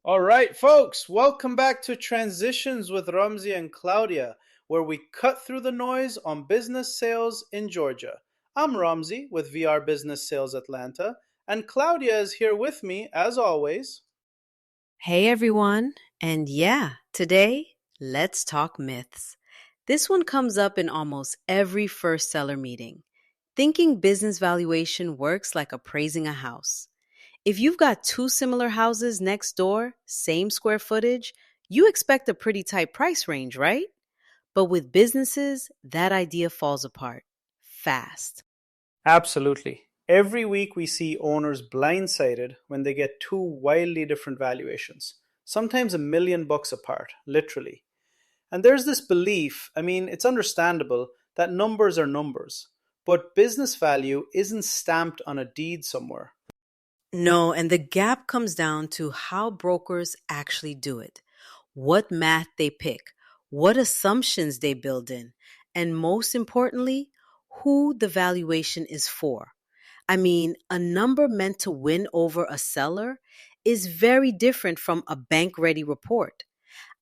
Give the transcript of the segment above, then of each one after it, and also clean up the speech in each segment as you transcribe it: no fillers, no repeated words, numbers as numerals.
All right, folks, welcome back to Transitions with Ramzi and Claudia, where we cut through the noise on business sales in Georgia. I'm Ramzi with VR Business Sales Atlanta, and Claudia is here with me as always. Hey everyone, and yeah, today let's talk myths. This one comes up in almost every first seller meeting. Thinking business valuation works like appraising a house. If you've got two similar houses next door, same square footage, you expect a pretty tight price range, right? But with businesses, that idea falls apart fast. Absolutely. Every week we see owners blindsided when they get two wildly different valuations, sometimes $1 million apart, literally. And there's this belief, it's understandable, that numbers are numbers, but business value isn't stamped on a deed somewhere. No, and the gap comes down to how brokers actually do it, what math they pick, what assumptions they build in, and most importantly, who the valuation is for. I mean, a number meant to win over a seller is very different from a bank ready report.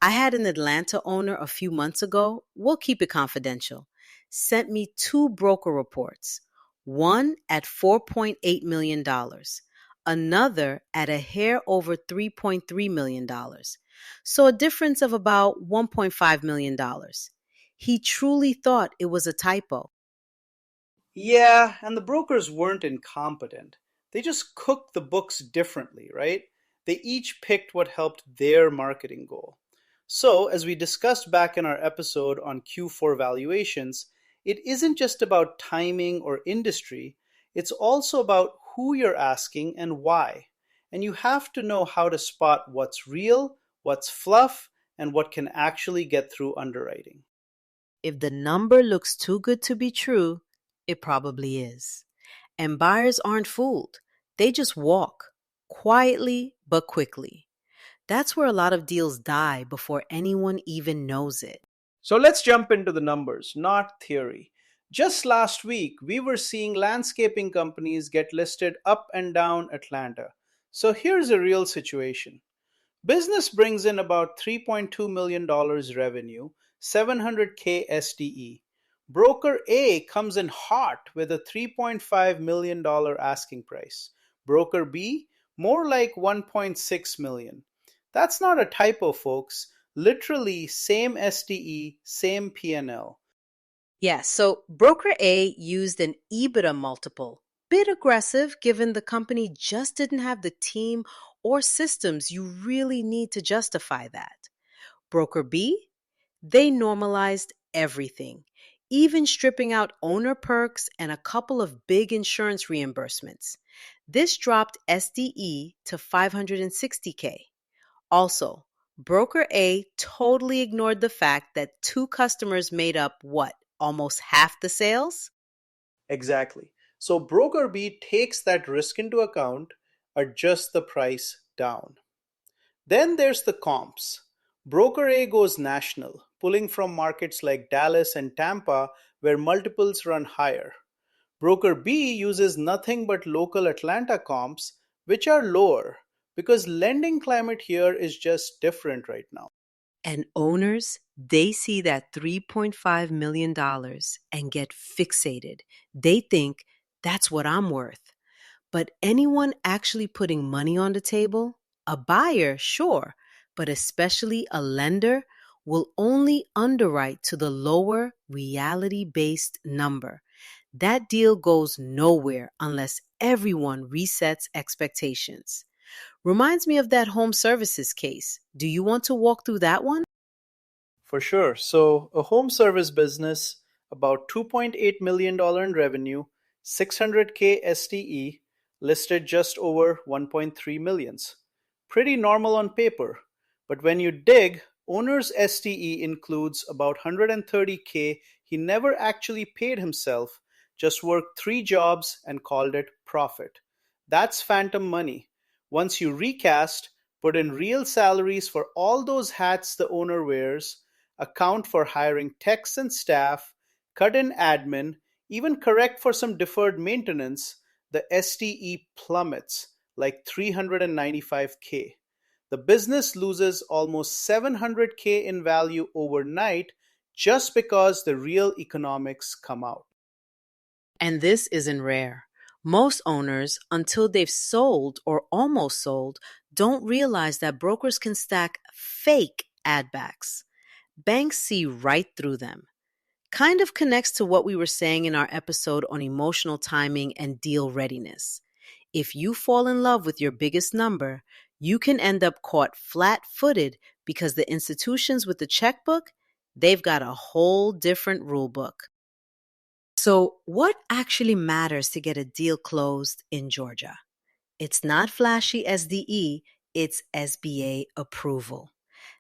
I had an Atlanta owner a few months ago, we'll keep it confidential, sent me two broker reports, one at $4.8 million, dollars, another at a hair over $3.3 million. Dollars. So a difference of about $1.5 million. Dollars. He truly thought it was a typo. Yeah, and the brokers weren't incompetent. They just cooked the books differently, right? They each picked what helped their marketing goal. So, as we discussed back in our episode on Q4 valuations, it isn't just about timing or industry, it's also about who you're asking and why. And you have to know how to spot what's real, what's fluff, and what can actually get through underwriting. If the number looks too good to be true, it probably is. And buyers aren't fooled. They just walk, quietly but quickly. That's where a lot of deals die before anyone even knows it. So let's jump into the numbers, not theory. Just last week, we were seeing landscaping companies get listed up and down Atlanta. So here's a real situation. Business brings in about $3.2 million revenue, 700K SDE. Broker A comes in hot with a $3.5 million asking price. Broker B, more like 1.6 million. That's not a typo, folks. Literally same SDE, same P&L. Yes, so broker A used an EBITDA multiple. Bit aggressive given the company just didn't have the team or systems you really need to justify that. Broker B, they normalized everything, even stripping out owner perks and a couple of big insurance reimbursements. This dropped SDE to 560K. Also, broker A totally ignored the fact that two customers made up what? Almost half the sales? Exactly. So broker B takes that risk into account, adjusts the price down. Then there's the comps. Broker A goes national, pulling from markets like Dallas and Tampa where multiples run higher. Broker B uses nothing but local Atlanta comps, which are lower because lending climate here is just different right now. And owners, they see that $3.5 million and get fixated. They think that's what I'm worth. But anyone actually putting money on the table, a buyer, sure, but especially a lender, will only underwrite to the lower reality based number. That deal goes nowhere unless everyone resets expectations. Reminds me of that home services case. Do you want to walk through that one? For sure. So, a home service business, about $2.8 million in revenue, 600K STE, listed just over 1.3 millions. Pretty normal on paper, but when you dig, owner's STE includes about 130K he never actually paid himself, just worked three jobs and called it profit. That's phantom money. Once you recast, put in real salaries for all those hats the owner wears, account for hiring techs and staff, cut in admin, even correct for some deferred maintenance, the STE plummets like 395K. The business loses almost 700K in value overnight just because the real economics come out. And this isn't rare. Most owners, until they've sold or almost sold, don't realize that brokers can stack fake ad backs. Banks see right through them. Kind of connects to what we were saying in our episode on emotional timing and deal readiness. If you fall in love with your biggest number, you can end up caught flat footed because the institutions with the checkbook, they've got a whole different rule book. So, what actually matters to get a deal closed in Georgia? It's not flashy SDE, it's SBA approval.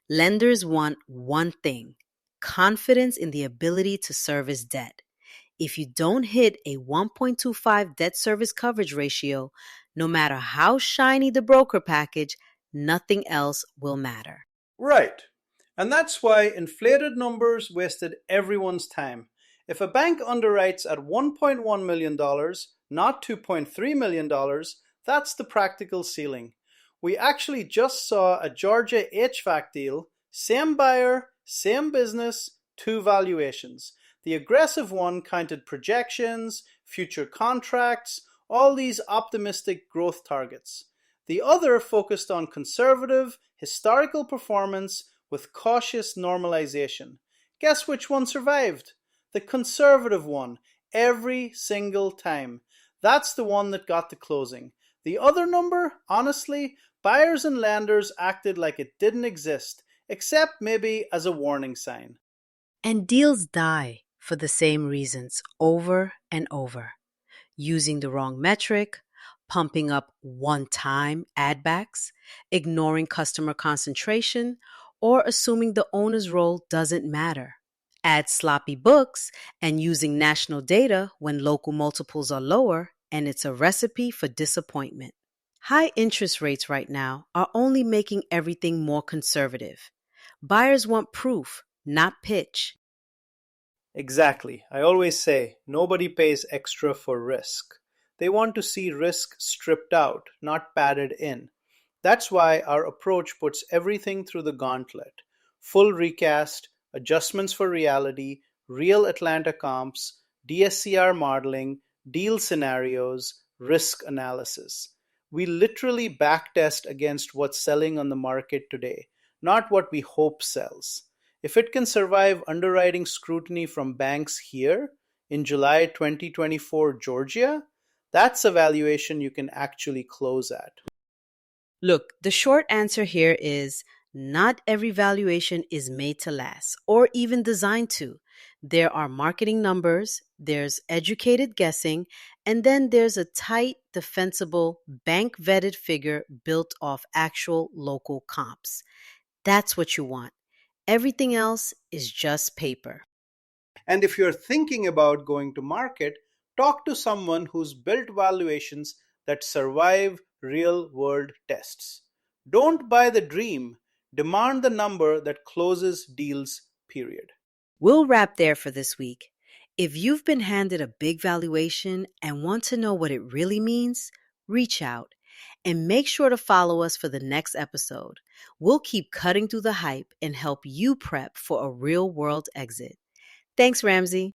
Lenders want one thing: confidence in the ability to service debt. If you don't hit a 1.25 debt service coverage ratio, no matter how shiny the broker package, nothing else will matter. Right. And that's why inflated numbers wasted everyone's time. If a bank underwrites at $1.1 million, not $2.3 million, that's the practical ceiling. We actually just saw a Georgia HVAC deal, same buyer, same business, two valuations. The aggressive one counted projections, future contracts, all these optimistic growth targets. The other focused on conservative, historical performance with cautious normalization. Guess which one survived? The conservative one, every single time. That's the one that got the closing. The other number, honestly, buyers and lenders acted like it didn't exist, except maybe as a warning sign. And deals die for the same reasons over and over: using the wrong metric, pumping up one time ad backs, ignoring customer concentration, or assuming the owner's role doesn't matter. Add sloppy books and using national data when local multiples are lower, and it's a recipe for disappointment. High interest rates right now are only making everything more conservative. Buyers want proof, not pitch. Exactly. I always say nobody pays extra for risk. They want to see risk stripped out, not padded in. That's why our approach puts everything through the gauntlet: full recast, adjustments for reality, real Atlanta comps, DSCR modeling, deal scenarios, risk analysis. We literally backtest against what's selling on the market today, not what we hope sells. If it can survive underwriting scrutiny from banks here in July 2024 Georgia, that's a valuation you can actually close at. Look, the short answer here is not every valuation is made to last or even designed to. There are marketing numbers, there's educated guessing, and then there's a tight, defensible, bank vetted figure built off actual local comps. That's what you want. Everything else is just paper. And if you're thinking about going to market, talk to someone who's built valuations that survive real world tests. Don't buy the dream, demand the number that closes deals, period. We'll wrap there for this week. If you've been handed a big valuation and want to know what it really means, reach out and make sure to follow us for the next episode. We'll keep cutting through the hype and help you prep for a real world exit. Thanks, Ramzi.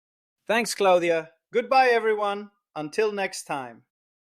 Thanks, Claudia. Goodbye, everyone. Until next time.